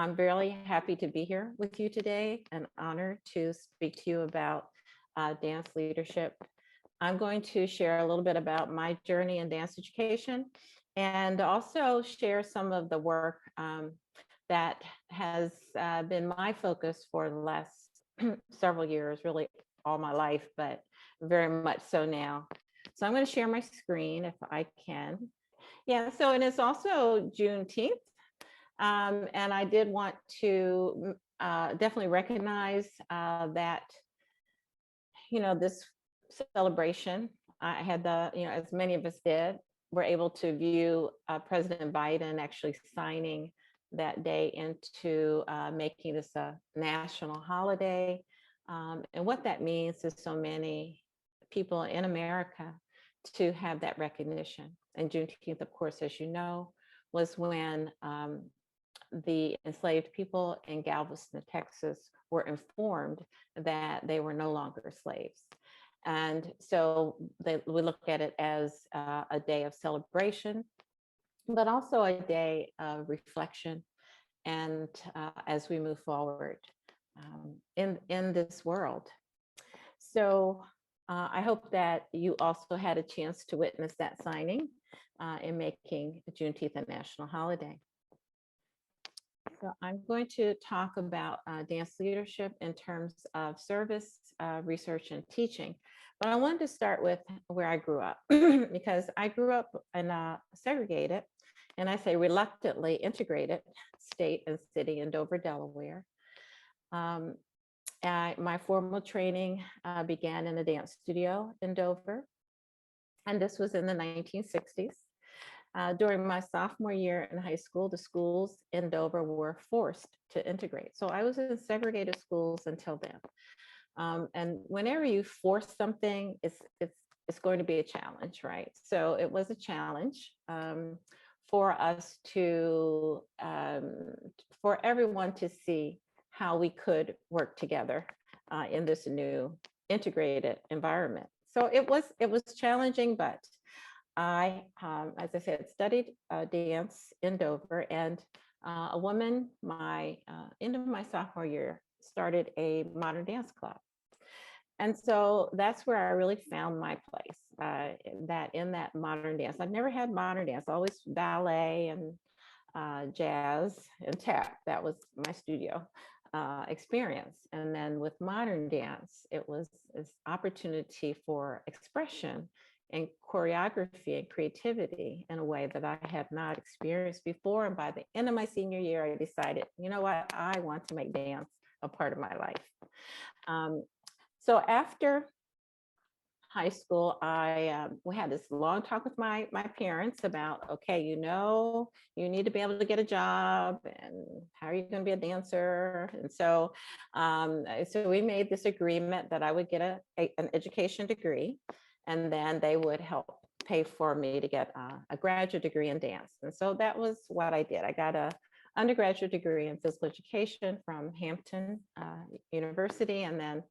I'm really happy to be here with you today. An honor to speak to you about dance leadership. I'm going to share a little bit about my journey in dance education and also share some of the work that has been my focus for the last several years, really all my life, but very much so now. So I'm going to share my screen if I can. Yeah, so and it's also Juneteenth. And I did want to definitely recognize that, this celebration, I had as many of us did, were able to view President Biden actually signing that day into making this a national holiday. And what that means to so many people in America to have that recognition. And Juneteenth, of course, as you know, was when the enslaved people in Galveston, Texas, were informed that they were no longer slaves. And so we look at it as a day of celebration, but also a day of reflection. And as we move forward in this world. So I hope that you also had a chance to witness that signing in making Juneteenth a national holiday. So I'm going to talk about dance leadership in terms of service, research, and teaching. But I wanted to start with where I grew up because I grew up in a segregated, and I say reluctantly integrated state and city in Dover, Delaware. My formal training began in a dance studio in Dover, and this was in the 1960s. During my sophomore year in high school, the schools in Dover were forced to integrate. So I was in segregated schools until then. And whenever you force something, it's going to be a challenge, right? So it was a challenge for us to, for everyone to see how we could work together in this new integrated environment. So it was challenging, but I, as I said, studied dance in Dover, and a woman, end of my sophomore year, started a modern dance club. And so that's where I really found my place, that in that modern dance. I've never had modern dance, always ballet and jazz and tap. That was my studio experience. And then with modern dance, it was this opportunity for expression and choreography and creativity in a way that I had not experienced before. And by the end of my senior year, I decided, you know what, I want to make dance a part of my life. So after high school, we had this long talk with my parents about, okay, you need to be able to get a job, and how are you going to be a dancer? And so, so we made this agreement that I would get an education degree, and then they would help pay for me to get a graduate degree in dance. And so that was what I did. I got an undergraduate degree in physical education from Hampton University, and then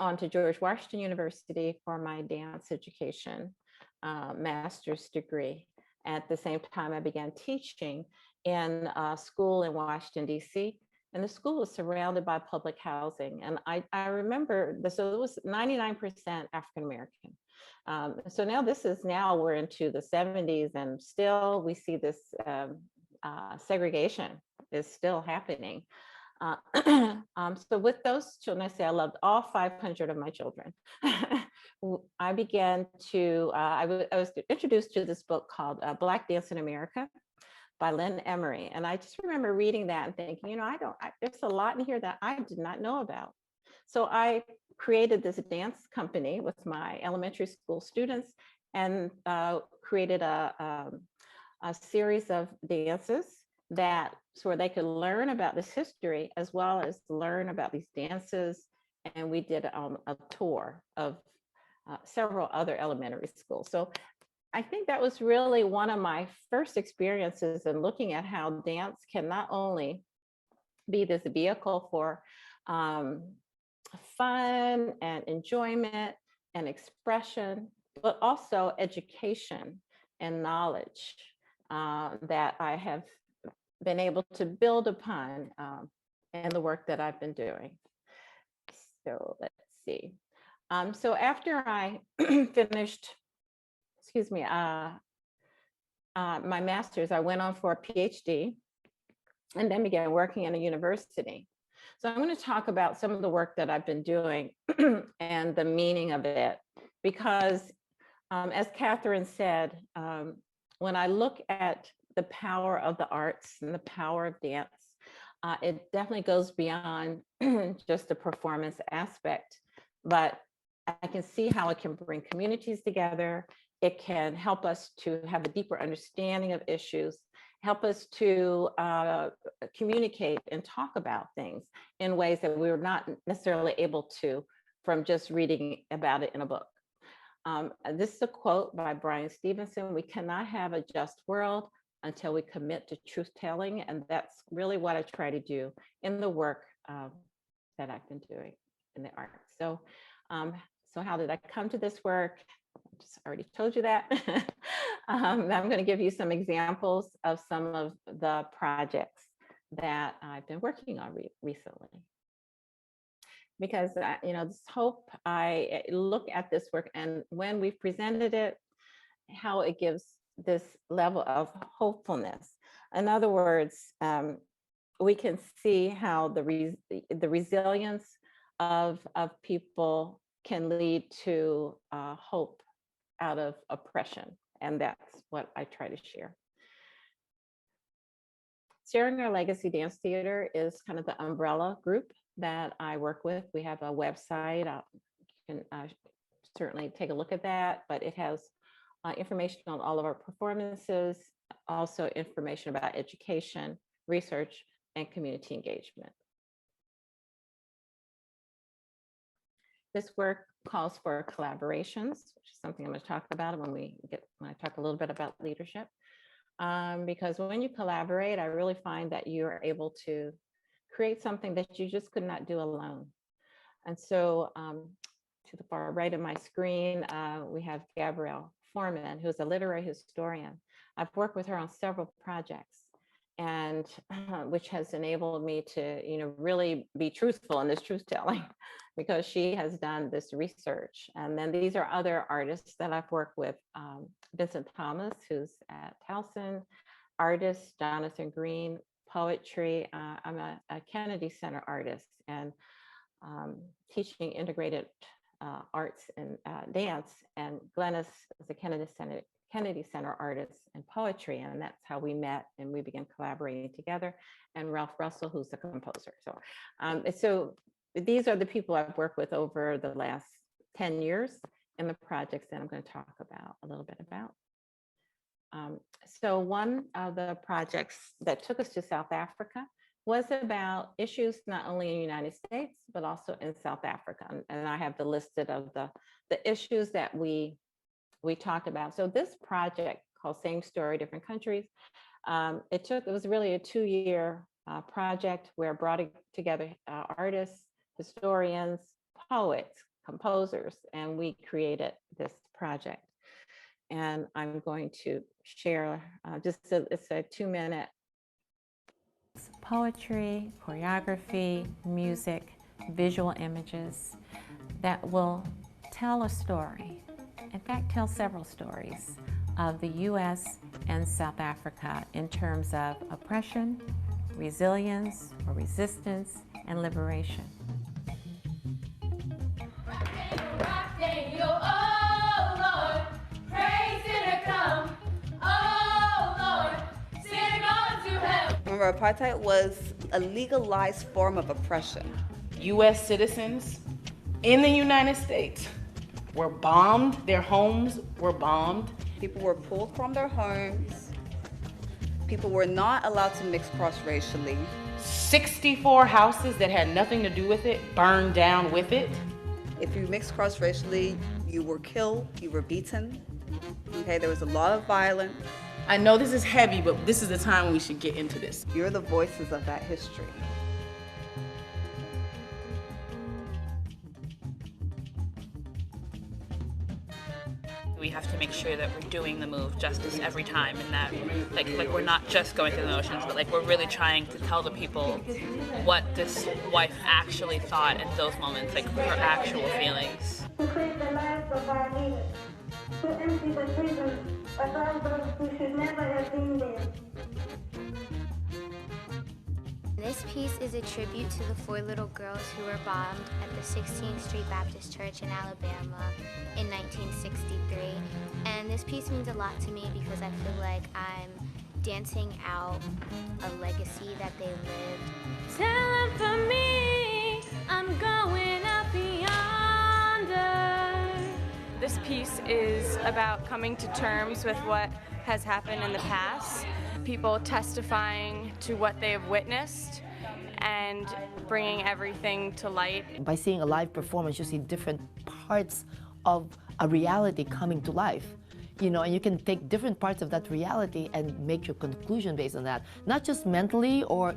on to George Washington University for my dance education master's degree. At the same time, I began teaching in a school in Washington, D.C., and the school was surrounded by public housing. And I remember, so it was 99% African-American. So now we're into the 70s, and still we see this segregation is still happening. So with those children, I say I loved all 500 of my children. I began to, I was introduced to this book called Black Dance in America by Lynn Emery. And I just remember reading that and thinking, there's a lot in here that I did not know about. So I created this dance company with my elementary school students and created a series of dances so they could learn about this history as well as learn about these dances. And we did a tour of several other elementary schools. So I think that was really one of my first experiences in looking at how dance can not only be this vehicle for fun and enjoyment and expression, but also education and knowledge that I have been able to build upon in the work that I've been doing. So let's see. So after I finished, excuse me, my master's, I went on for a PhD and then began working in a university. So I'm going to talk about some of the work that I've been doing and the meaning of it, because as Catherine said, when I look at the power of the arts and the power of dance, it definitely goes beyond just the performance aspect, but I can see how it can bring communities together. It can help us to have a deeper understanding of issues, help us to communicate and talk about things in ways that we were not necessarily able to from just reading about it in a book. This is a quote by Brian Stevenson: "We cannot have a just world until we commit to truth telling." And that's really what I try to do in the work that I've been doing in the arts. So, so how did I come to this work? I just already told you that. I'm going to give you some examples of some of the projects that I've been working on recently. Because, this hope, I look at this work, and when we've presented it, how it gives this level of hopefulness. In other words, we can see how the resilience of people can lead to hope out of oppression. And that's what I try to share. Sharing Our Legacy Dance Theater is kind of the umbrella group that I work with. We have a website. You can certainly take a look at that, but it has information on all of our performances, also information about education, research, and community engagement. This work calls for collaborations, which is something I'm going to talk about when I talk a little bit about leadership. Because when you collaborate, I really find that you are able to create something that you just could not do alone. And so to the far right of my screen, we have Gabrielle Foreman, who's a literary historian. I've worked with her on several projects, and which has enabled me to, really be truthful in this truth telling, because she has done this research. And then these are other artists that I've worked with. Vincent Thomas, who's at Towson, artist Jonathan Green, poetry. I'm a Kennedy Center artist and teaching integrated arts and dance. And Glennis is a Kennedy Center artist and poetry, and that's how we met and we began collaborating together. And Ralph Russell, who's the composer. So these are the people I've worked with over the last 10 years in the projects that I'm going to talk about a little bit about. So one of the projects that took us to South Africa was about issues not only in the United States, but also in South Africa. And I have the listed of the issues that we talked about. So this project called Same Story, Different Countries, it was really a 2-year project where brought together artists, historians, poets, composers, and we created this project. And I'm going to share it's a 2-minute poetry, choreography, music, visual images that will tell a story. In fact, tell several stories of the US and South Africa in terms of oppression, resilience or resistance, and liberation. Remember, apartheid was a legalized form of oppression. US citizens in the United States were bombed, their homes were bombed. People were pulled from their homes. People were not allowed to mix cross-racially. 64 houses that had nothing to do with it burned down with it. If you mixed cross-racially, you were killed, you were beaten. Okay, there was a lot of violence. I know this is heavy, but this is the time when we should get into this. You're the voices of that history. We have to make sure that we're doing the move justice every time, and that like we're not just going through the motions, but like we're really trying to tell the people what this wife actually thought in those moments, like her actual feelings. To save the lives of our leaders, to empty the prisons of all those who should never have been there. This piece is a tribute to the 4 little girls who were bombed at the 16th Street Baptist Church in Alabama in 1963. And this piece means a lot to me because I feel like I'm dancing out a legacy that they lived. Tell them for me, I'm going up yonder. This piece is about coming to terms with what has happened in the past, people testifying to what they have witnessed and bringing everything to light. By seeing a live performance, you see different parts of a reality coming to life. You know, and you can take different parts of that reality and make your conclusion based on that. Not just mentally or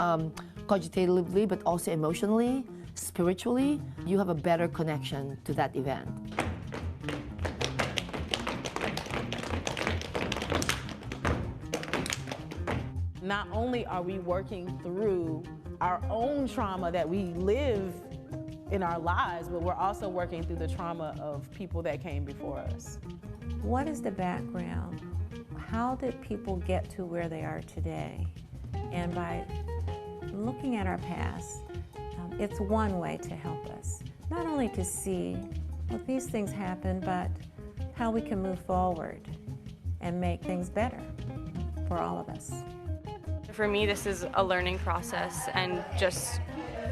cogitatively, but also emotionally, spiritually. You have a better connection to that event. Not only are we working through our own trauma that we live in our lives, but we're also working through the trauma of people that came before us. What is the background? How did people get to where they are today? And by looking at our past, it's one way to help us. Not only to see, well, these things happen, but how we can move forward and make things better for all of us. For me, this is a learning process and just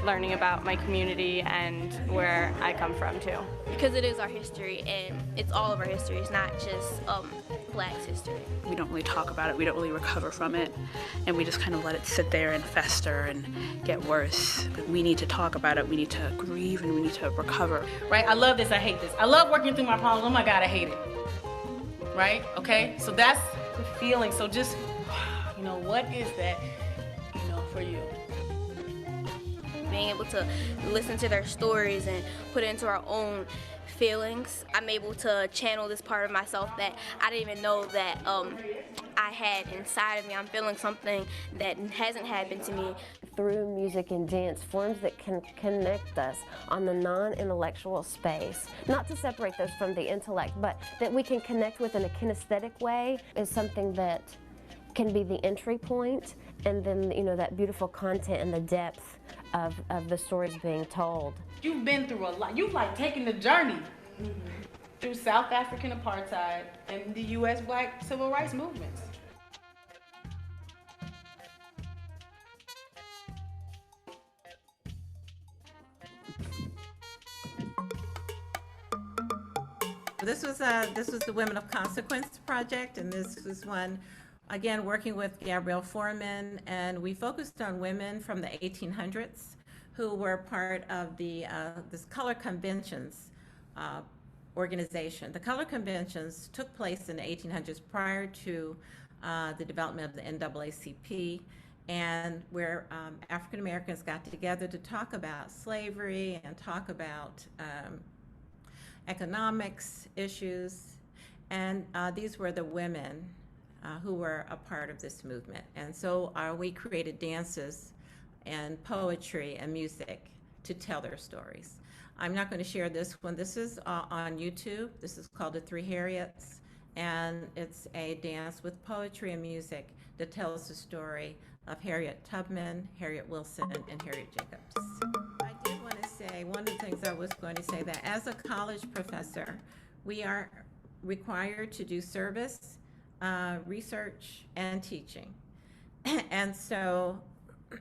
learning about my community and where I come from too. Because it is our history and it's all of our history. It's not just Black's history. We don't really talk about it, we don't really recover from it, and we just kind of let it sit there and fester and get worse. But we need to talk about it, we need to grieve, and we need to recover. Right? I love this, I hate this. I love working through my problems. Oh my God, I hate it. Right? Okay? So that's the feeling. So just, you know, what is that, you know, for you? Being able to listen to their stories and put it into our own feelings, I'm able to channel this part of myself that I didn't even know that I had inside of me. I'm feeling something that hasn't happened to me. Through music and dance, forms that can connect us on the non-intellectual space, not to separate those from the intellect, but that we can connect with in a kinesthetic way, is something that can be the entry point, and then, you know, that beautiful content and the depth of the stories being told. You've been through a lot. You've like taken the journey through South African apartheid and the U.S. Black civil rights movements. This was the Women of Consequence project, and this was one, again, working with Gabrielle Foreman, and we focused on women from the 1800s who were part of the this Color Conventions organization. The Color Conventions took place in the 1800s prior to the development of the NAACP, and where African Americans got together to talk about slavery and talk about economics issues, and these were the women who were a part of this movement. And so we created dances and poetry and music to tell their stories. I'm not going to share this one. This is on YouTube. This is called the Three Harriets, and it's a dance with poetry and music that tells the story of Harriet Tubman, Harriet Wilson, and Harriet Jacobs. I did want to say, one of the things I was going to say, that as a college professor, we are required to do service, research, and teaching. And so,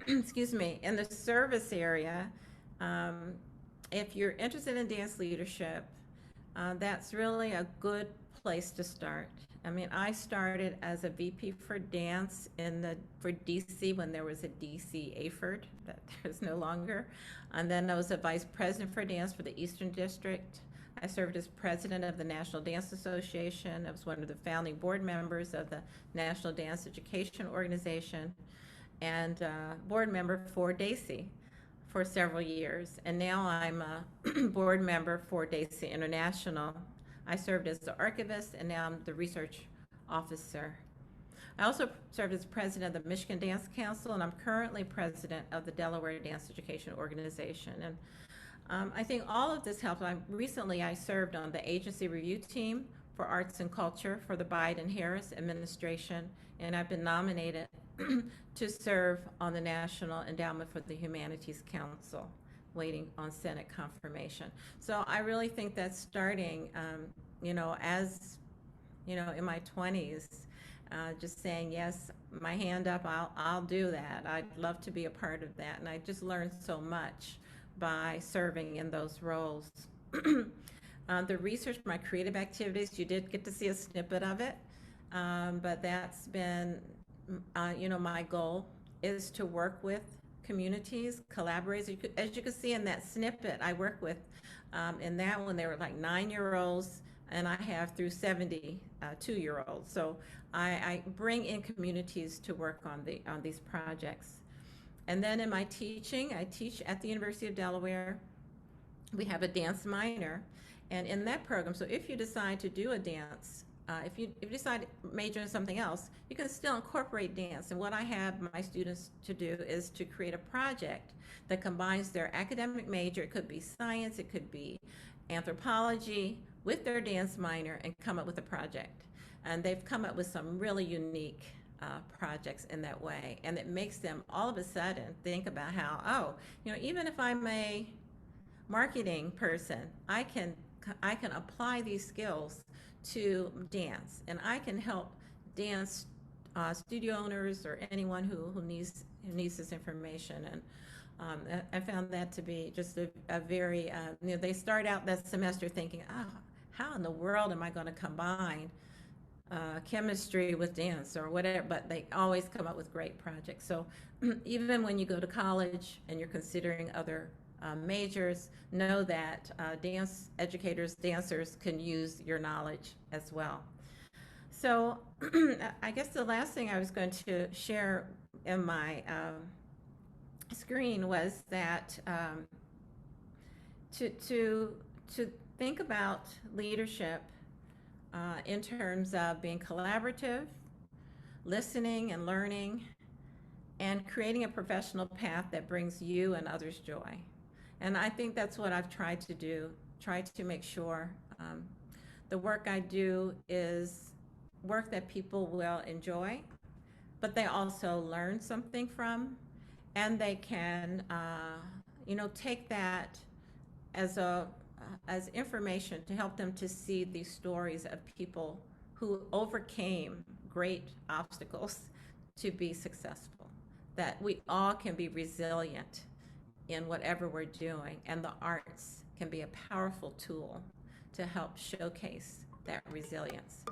excuse me, in the service area, if you're interested in dance leadership, that's really a good place to start. I mean, I started as a VP for dance for daCi when there was a daCi AFERD, that there's no longer. And then I was a vice president for dance for the Eastern District. I served as president of the National Dance Association. I was one of the founding board members of the National Dance Education Organization, and board member for daCi for several years. And now I'm a board member for daCi International, I served as the archivist, and now I'm the research officer. I also served as president of the Michigan Dance Council, and I'm currently president of the Delaware Dance Education Organization. And I think all of this helped. Recently, I served on the agency review team for arts and culture for the Biden-Harris administration, and I've been nominated to serve on the National Endowment for the Humanities Council, waiting on Senate confirmation. So I really think that starting, as, in my 20s, just saying, yes, my hand up, I'll do that. I'd love to be a part of that. And I just learned so much by serving in those roles. The research, my creative activities, you did get to see a snippet of it, but that's been, my goal is to work with communities, collaborators. As you can see in that snippet, I work with, in that one, they were like 9-year-olds, and I have through 72-year-olds. So I bring in communities to work on these projects. And then in my teaching, I teach at the University of Delaware. We have a dance minor, and in that program, so if you decide to do a dance, if you decide to major in something else, you can still incorporate dance. And what I have my students to do is to create a project that combines their academic major, it could be science, it could be anthropology, with their dance minor, and come up with a project. And they've come up with some really unique projects in that way. And it makes them all of a sudden think about how, even if I'm a marketing person, I can apply these skills to dance, and I can help dance studio owners or anyone who needs this information. And I found that to be just a very, they start out that semester thinking, how in the world am I going to combine chemistry with dance or whatever, but they always come up with great projects. So even when you go to college and you're considering other majors, know that dance educators, dancers can use your knowledge as well. So I guess the last thing I was going to share in my screen was that to think about leadership in terms of being collaborative, listening and learning, and creating a professional path that brings you and others joy. And I think that's what I've tried to do, try to make sure the work I do is work that people will enjoy, but they also learn something from, and they can, take that as information to help them to see these stories of people who overcame great obstacles to be successful, that we all can be resilient in whatever we're doing, and the arts can be a powerful tool to help showcase that resilience.